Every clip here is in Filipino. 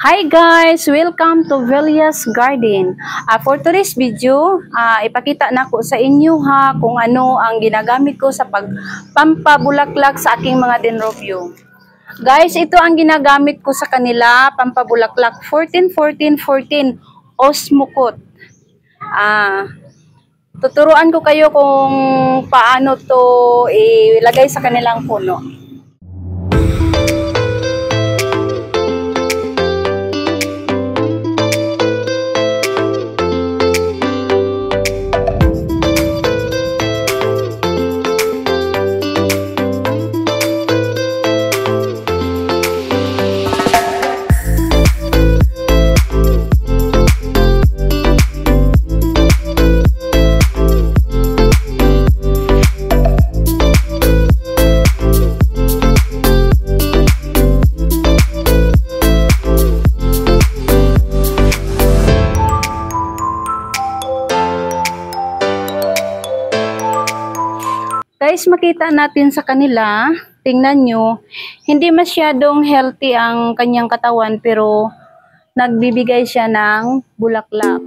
Hi guys! Welcome to Velia's Garden. For today's video, ipakita na ko sa inyo kung ano ang ginagamit ko sa pampabulaklak sa aking mga dendrobium. Guys, ito ang ginagamit ko sa kanila, pampabulaklak 14-14-14 Osmocote. Tuturuan ko kayo kung paano to ilagay sa kanilang puno. Guys, makita natin sa kanila, tingnan nyo, hindi masyadong healthy ang kanyang katawan pero nagbibigay siya ng bulaklak.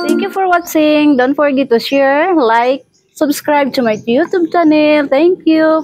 Thank you for watching. Don't forget to share, like, subscribe to my YouTube channel. Thank you.